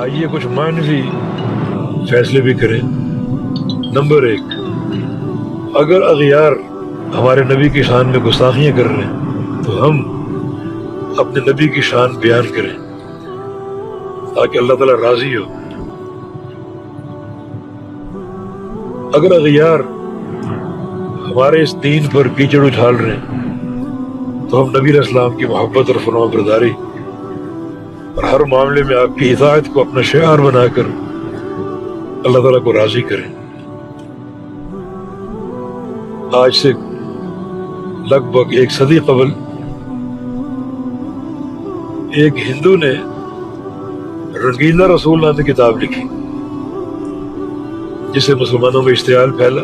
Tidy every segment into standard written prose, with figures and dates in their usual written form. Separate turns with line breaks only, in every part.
آئیے کچھ معنوی فیصلے بھی کریں۔ نمبر 1، اگر اغیار ہمارے نبی کی شان میں گستاخیاں کر رہے ہیں تو ہم اپنے نبی کی شان بیان کریں تاکہ اللہ تعالیٰ راضی ہو۔ اگر اغیار ہمارے اس دین پر کیچڑ اچھال رہے ہیں تو ہم نبی علیہ السلام کی محبت اور فرما برداری اور ہر معاملے میں آپ کی اطاعت کو اپنا شعار بنا کر اللہ تعالیٰ کو راضی کریں۔ آج سے لگ بھگ 1 صدی قبل ایک ہندو نے رنگیلا رسول نامی کتاب لکھی جس سے مسلمانوں میں اشتعال پھیلا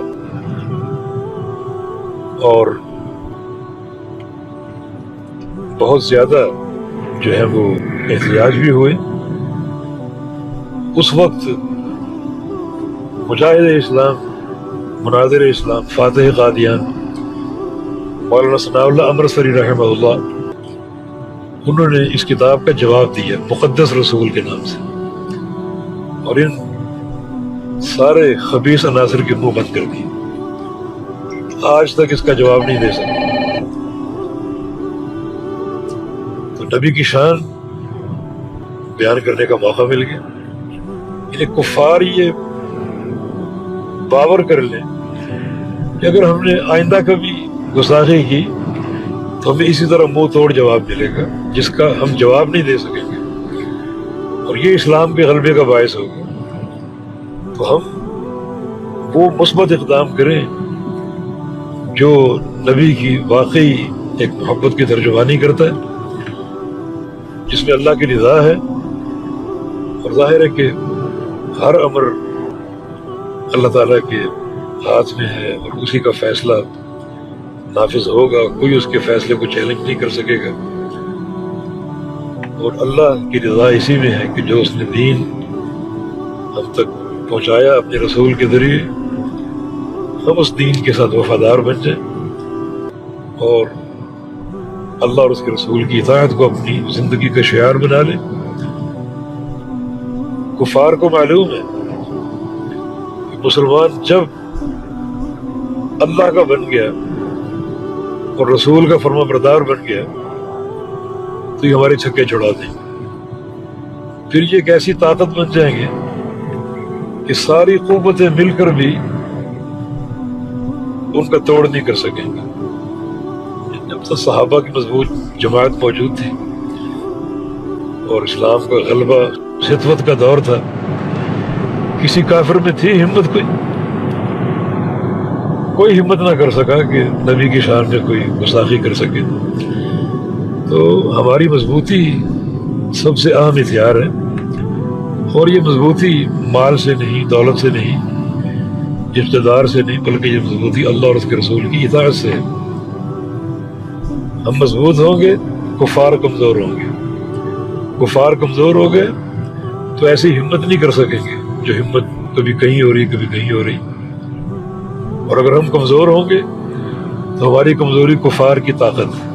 اور بہت زیادہ جو ہے وہ احتجاج بھی ہوئے۔ اس وقت مجاہد اسلام، مناظر اسلام، فاتح قادیان مولانا ثناء اللہ امرتسری رحمہ اللہ، انہوں نے اس کتاب کا جواب دیا مقدس رسول کے نام سے، اور ان سارے خبیث عناصر کے منہ بند کر دیے۔ آج تک اس کا جواب نہیں دے سکتے۔ تو نبی کی شان بیان کرنے کا موقع مل گیا۔ انہیں کفار یہ باور کر لیں کہ اگر ہم نے آئندہ کبھی گستاخی کی تو ہمیں اسی طرح منہ توڑ جواب ملے گا جس کا ہم جواب نہیں دے سکیں گے، اور یہ اسلام کے غلبے کا باعث ہوگا۔ تو ہم وہ مثبت اقدام کریں جو نبی کی واقعی ایک محبت کی ترجمانی کرتا ہے، جس میں اللہ کی رضا ہے، اور ظاہر ہے کہ ہر امر اللہ تعالیٰ کے ہاتھ میں ہے اور اسی کا فیصلہ نافذ ہوگا، کوئی اس کے فیصلے کو چیلنج نہیں کر سکے گا۔ اور اللہ کی رضا اسی میں ہے کہ جو اس نے دین ہم تک پہنچایا اپنے رسول کے ذریعے، ہم اس دین کے ساتھ وفادار بن جائیں اور اللہ اور اس کے رسول کی اطاعت کو اپنی زندگی کا شعار بنا لیں۔ کفار کو معلوم ہے کہ مسلمان جب اللہ کا بن گیا اور رسول کا فرما بردار بن گیا تو یہ ہمارے چھکے چھڑا دیں، پھر یہ ایک ایسی طاقت بن جائیں گے کہ ساری قوتیں مل کر بھی ان کا توڑ نہیں کر سکیں گے۔ جب تک صحابہ کی مضبوط جماعت موجود تھی اور اسلام کا غلبہ ستوت کا دور تھا، کسی کافر میں تھی ہمت، کوئی ہمت نہ کر سکا کہ نبی کی شان میں کوئی گستاخی کر سکے۔ تو ہماری مضبوطی سب سے اہم ہتھیار ہے، اور یہ مضبوطی مال سے نہیں، دولت سے نہیں، اقتدار سے نہیں، بلکہ یہ مضبوطی اللہ اور اس کے رسول کی اطاعت سے ہے۔ ہم مضبوط ہوں گے، کفار کمزور ہوں گے۔ کفار کمزور ہو گئے تو ایسی ہمت نہیں کر سکیں گے جو ہمت کبھی کہیں ہو رہی، کبھی کہیں ہو رہی۔ اور اگر ہم کمزور ہوں گے تو ہماری کمزوری کفار کی طاقت ہے،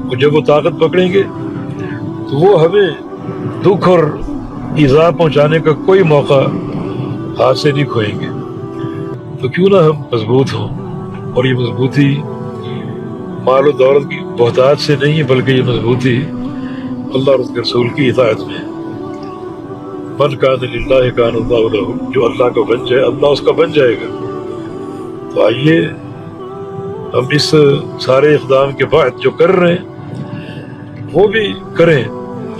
اور جب وہ طاقت پکڑیں گے تو وہ ہمیں دکھ اور ایذا پہنچانے کا کوئی موقع ہاتھ سے نہیں کھوئیں گے۔ تو کیوں نہ ہم مضبوط ہوں، اور یہ مضبوطی مال و دولت کی بہتات سے نہیں ہے، بلکہ یہ مضبوطی اللہ اور اس کے رسول کی اطاعت میں ہے۔ من کان للہ کان اللہ لہ، جو اللہ کا بن جائے اللہ اس کا بن جائے گا۔ تو آئیے ہم اس سارے اقدام کے بعد جو کر رہے ہیں وہ بھی کریں،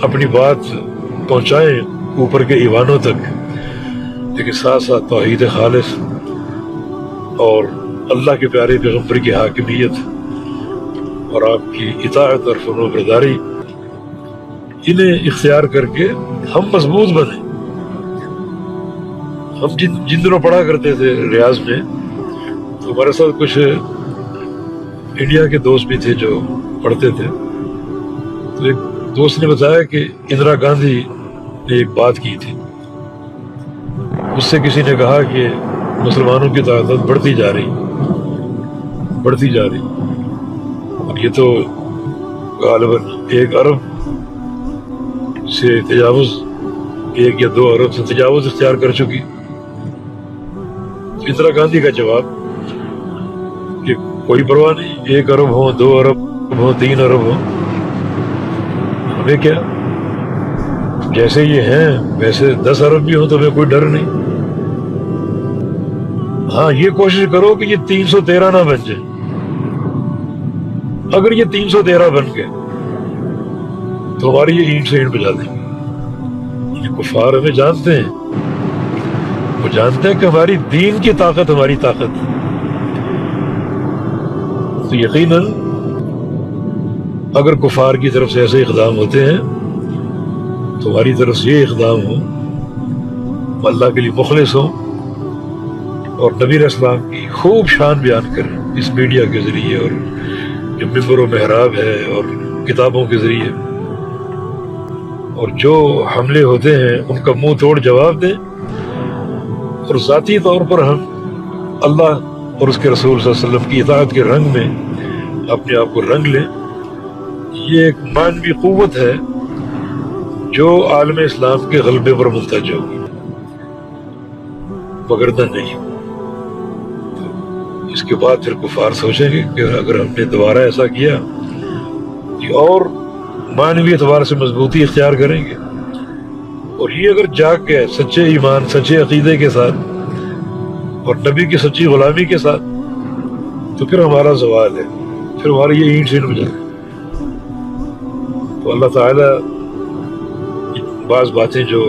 اپنی بات پہنچائیں اوپر کے ایوانوں تک، لیکن ساتھ ساتھ توحید خالص اور اللہ کے پیارے پیغمبر کی حاکمیت اور آپ کی اطاعت اور فرما برداری، انہیں اختیار کر کے ہم مضبوط بنیں۔ ہم جن دنوں پڑھا کرتے تھے ریاض میں، تو ہمارے ساتھ کچھ انڈیا کے دوست بھی تھے جو پڑھتے تھے۔ تو ایک دوست نے بتایا کہ اندرا گاندھی نے ایک بات کی تھی، اس سے کسی نے کہا کہ مسلمانوں کی تعداد بڑھتی جا رہی، اور یہ تو غالباً 1 ارب سے تجاوز 1 یا 2 ارب سے تجاوز اختیار کر چکی. اندرا گاندھی کا جواب کہ کوئی پرواہ نہیں، 1 ارب ہو، 2 ارب ہو، 3 ارب ہو، ہمیں کیا، جیسے یہ ہیں ویسے 10 ارب بھی ہوں تو ہمیں کوئی ڈر نہیں. ہاں یہ کوشش کرو کہ یہ 313 نہ بن جائے. اگر یہ 313 بن گئے تو ہماری یہ اینٹ سے اینٹ بجا دیں گے. یہ کفار ہمیں جانتے ہیں، وہ جانتے ہیں کہ ہماری دین کی طاقت ہماری طاقت. تو یقیناً اگر کفار کی طرف سے ایسے اقدام ہوتے ہیں تو ہماری طرف سے یہ اقدام ہو، اللہ کے لیے مخلص ہوں اور نبی علیہ السلام کی خوب شان بیان کریں اس میڈیا کے ذریعے، اور جو ممبر و محراب ہے اور کتابوں کے ذریعے، اور جو حملے ہوتے ہیں ان کا منہ توڑ جواب دیں، اور ذاتی طور پر ہم اللہ اور اس کے رسول صلی اللہ علیہ وسلم کی اطاعت کے رنگ میں اپنے آپ کو رنگ لیں. یہ ایک معنوی قوت ہے جو عالم اسلام کے غلبے پر منتج ہوگی، وگرنہ نہیں. اس کے بعد پھر کفار سوچیں گے کہ اگر ہم نے دوبارہ ایسا کیا کہ اور معنوی اعتبار سے مضبوطی اختیار کریں گے، اور یہ اگر جاگ گئے سچے ایمان، سچے عقیدے کے ساتھ اور نبی کی سچی غلامی کے ساتھ، تو پھر ہمارا زوال ہے، پھر ہماری یہ اینٹ سے اینٹ بجا ہے. تو اللہ تعالیٰ بعض باتیں جو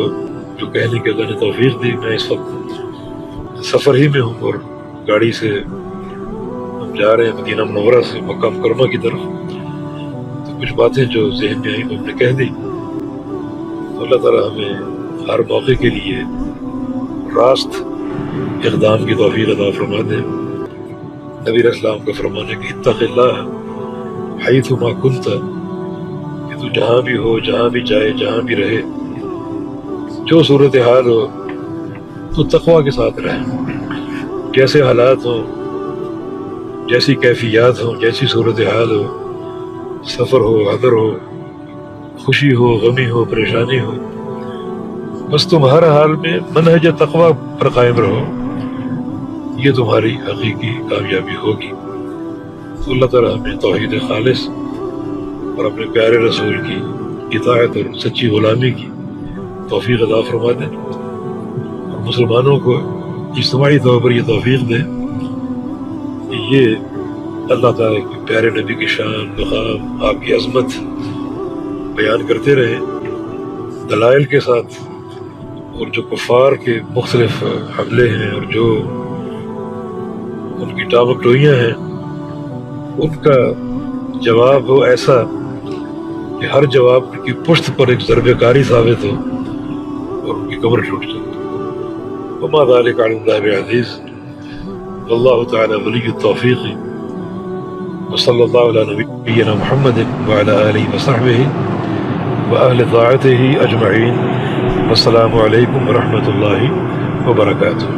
کہنے کے اللہ نے توفیق دی. میں اس وقت سفر ہی میں ہوں اور گاڑی سے ہم جا رہے ہیں مدینہ منورہ سے مکہ مکرمہ کی طرف. تو کچھ باتیں جو ذہن میں آئیں ہم نے کہہ دی. تو اللہ تعالیٰ ہمیں ہر موقع کے لیے راست اقدام کی توفیق عطا فرما دے. نبی علیہ السلام کا فرمانے کہ اتق اللہ حیث ما کنت، کہ تو جہاں بھی ہو، جہاں بھی جائے، جہاں بھی رہے، جو صورتحال ہو تو تقویٰ کے ساتھ رہے. جیسے حالات ہوں، جیسی کیفیات ہوں، جیسی صورتحال ہو، سفر ہو، حضر ہو، خوشی ہو، غمی ہو، پریشانی ہو، بس تم ہر حال میں منہج تقویٰ پر قائم رہو، یہ تمہاری حقیقی کامیابی ہوگی. تو اللہ تعالیٰ ہمیں توحید خالص اور اپنے پیارے رسول کی اطاعت اور سچی غلامی کی توفیق عطا فرما دیں، اور مسلمانوں کو اجتماعی طور پر یہ توفیق دیں کہ یہ اللہ تعالیٰ کے پیارے نبی کی شان، مقام، آپ کی عظمت بیان کرتے رہے دلائل کے ساتھ، اور جو کفار کے مختلف حملے ہیں اور جو ان کی ٹامک ٹوئیاں ہیں ان کا جواب ہو ایسا کہ ہر جواب کی پشت پر ایک ضربہ کاری ثابت ہو اور ان کی کمر ٹوٹ جائے. وما ذلك على الله بعزيز، والله تعالى ولي التوفيق، وصلى الله على نبينا محمد وعلى آله وصحبه وأهل طاعته أجمعين. والسلام عليكم ورحمة الله وبركاته.